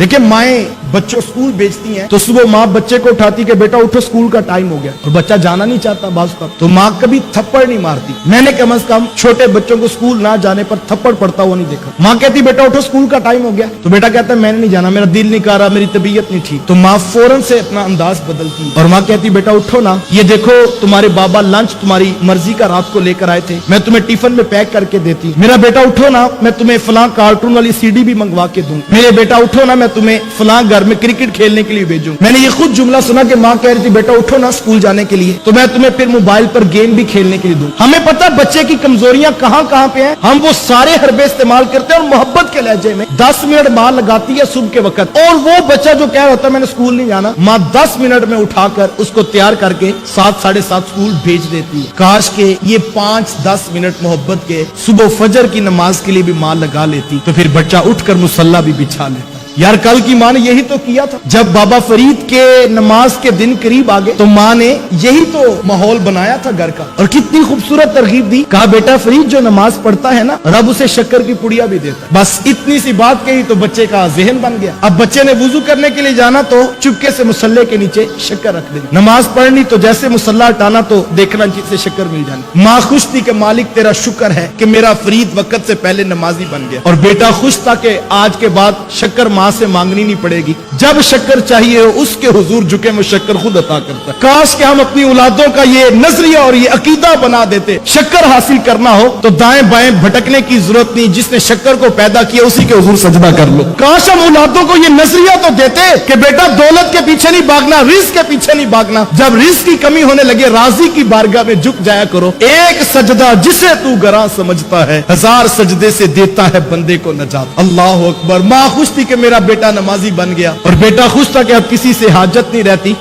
देखिए माएँ बच्चों स्कूल भेजती हैं तो सुबह माँ बच्चे को उठाती कि बेटा उठो स्कूल का टाइम हो गया, और बच्चा जाना नहीं चाहता बाज़ का, तो माँ कभी थप्पड़ नहीं मारती। मैंने कम से कम छोटे बच्चों को स्कूल ना जाने पर थप्पड़ पड़ता हुआ नहीं देखा। माँ कहती बेटा उठो स्कूल का टाइम हो गया, तो बेटा कहता है मैंने नहीं जाना, मेरा दिल नहीं कर रहा, मेरी तबीयत नहीं ठीक। तो माँ फौरन से अपना अंदाज बदलती और माँ कहती बेटा उठो ना, ये देखो तुम्हारे बाबा लंच तुम्हारी मर्जी का रात को लेकर आए थे, मैं तुम्हें टिफिन में पैक करके देती। मेरा बेटा उठो ना, मैं तुम्हें फलां कार्टून वाली सीडी भी मंगवा के दूं। मेरे बेटा उठो ना, मैं तुम्हें फलां घर में क्रिकेट खेलने के लिए भेजूं। मैंने ये खुद जुमला सुना कि माँ कह रही थी बेटा उठो ना स्कूल जाने के लिए, तो मैं तुम्हें फिर मोबाइल पर गेम भी खेलने के लिए दूं। हमें पता है बच्चे की कमजोरियां कहां कहां पे हैं, हम वो सारे हरबे इस्तेमाल करते हैं और मोहब्बत के लहजे में 10 मिनट माँ लगाती है सुबह के वक्त, और वो बच्चा जो कह रहा होता है मैंने स्कूल नहीं जाना, माँ 10 मिनट में उठाकर उसको तैयार करके 7 साढ़े 7 स्कूल भेज देती है। काश के ये 5-10 मिनट मोहब्बत के सुबह फजर की नमाज के लिए भी माँ लगा लेती, तो फिर बच्चा उठकर मुसल्ला भी बिछा लेता। यार कल की माँ ने यही तो किया था। जब बाबा फरीद के नमाज के दिन करीब आ गए तो माँ ने यही तो माहौल बनाया था घर का, और कितनी खूबसूरत तरगीब दी। कहा बेटा फरीद जो नमाज पढ़ता है ना, रब उसे शक्कर की पुड़िया भी देता है। बस इतनी सी बात कही तो बच्चे का जहन बन गया। अब बच्चे ने वुजू करने के लिए जाना तो चुपके से मुसल्ले के नीचे शक्कर रख देनी, नमाज पढ़नी तो जैसे मुसल्ला हटाना तो देखना जिससे शक्कर मिल जानी। माँ खुश थी कि मालिक तेरा शुक्र है कि मेरा फरीद वक्त से पहले नमाजी बन गया, और बेटा खुश था कि आज के बाद शक्कर माँ से मांगनी नहीं पड़ेगी, जब शक्कर चाहिए हो उसके हुजूर झुके वो शक्कर खुद अता करता है। काश कि हम अपनी औलादों का ये नजरिया और ये अकीदा बना देते, शक्कर हासिल करना हो तो दाएं बाएं भटकने की जरूरत नहीं, जिसने शक्कर को पैदा किया उसी के हुजूर सजदा कर लो। काश हम औलादों को ये नजरिया तो देते कि बेटा दौलत के पीछे नहीं भागना, रिस्क के पीछे नहीं भागना, जब रिस्क की कमी होने लगे राजी की बारगाह में झुक जाया करो। एक सजदा जिसे तू गरा समझता है, 1000 सजदे से देता है बंदे को नजात। अल्लाह अकबर। माँ खुश थी कि मेरा बेटा नमाजी बन गया, और बेटा खुश था कि अब किसी से हाजत नहीं रहती,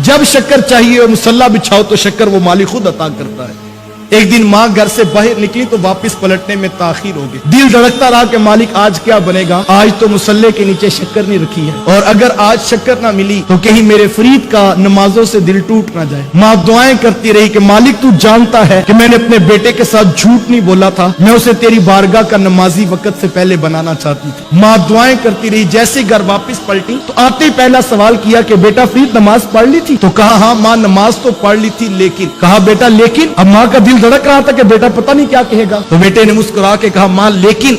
जब शक्कर चाहिए मुसल्ला बिछाओ तो शक्कर वो मालिक खुद अता करता है। एक दिन माँ घर से बाहर निकली तो वापस पलटने में ताखीर हो गई। दिल धड़कता रहा कि मालिक आज क्या बनेगा, आज तो मुसल्ले के नीचे शक्कर नहीं रखी है, और अगर आज शक्कर ना मिली तो कहीं मेरे फरीद का नमाजों से दिल टूट ना जाए। माँ दुआएं करती रही कि मालिक तू जानता है कि मैंने अपने बेटे के साथ झूठ नहीं बोला था, मैं उसे तेरी बारगाह का नमाजी वक्त से पहले बनाना चाहती थी। माँ दुआएं करती रही। जैसे घर वापस पलटी तो आते ही पहला सवाल किया कि बेटा फरीद नमाज पढ़ ली थी, तो कहा हाँ माँ नमाज तो पढ़ ली थी, लेकिन। कहा बेटा लेकिन? अब माँ का दिल धड़क रहा था कि बेटा पता नहीं क्या कहेगा, तो बेटे ने मुस्कुरा के कहा मां लेकिन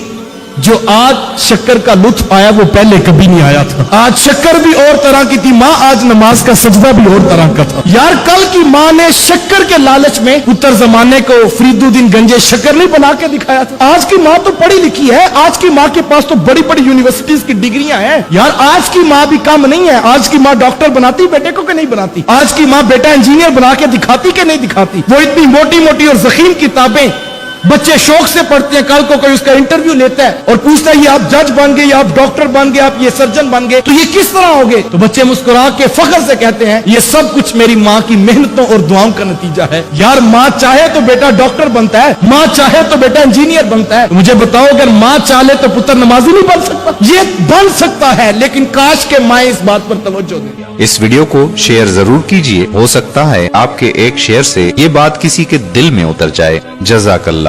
जो आज शक्कर का लुत्फ आया वो पहले कभी नहीं आया था। आज शक्कर भी और तरह की थी माँ, आज नमाज का सजदा भी और तरह का था। यार कल की माँ ने शक्कर के लालच में उत्तर जमाने को फरीदुद्दीन गंजे शक्कर नहीं बना के दिखाया था। आज की माँ तो पढ़ी लिखी है, आज की माँ के पास तो बड़ी बड़ी यूनिवर्सिटीज की डिग्रियां हैं। यार आज की माँ भी कम नहीं है। आज की माँ डॉक्टर बनाती बेटे को कि नहीं बनाती? आज की माँ बेटा इंजीनियर बना के दिखाती कि नहीं दिखाती? वो इतनी मोटी मोटी और जखीम किताबें बच्चे शौक से पढ़ते हैं, कल को कोई उसका इंटरव्यू लेता है और पूछता है ये आप जज बन गए, आप डॉक्टर बन गए, आप ये सर्जन बन गए, तो ये किस तरह हो गए? तो बच्चे मुस्कुरा के फख्र से कहते हैं ये सब कुछ मेरी माँ की मेहनतों और दुआओं का नतीजा है। यार माँ चाहे तो बेटा डॉक्टर बनता है, माँ चाहे तो बेटा इंजीनियर बनता है। तो मुझे बताओ अगर माँ चाहे तो पुत्र नमाजी नहीं बन सकता? ये बन सकता है, लेकिन काश के माँ इस बात पर तवज्जो दें। इस वीडियो को शेयर जरूर कीजिए, हो सकता है आपके एक शेयर से ये बात किसी के दिल में उतर जाए। जज़ाकल्लाह।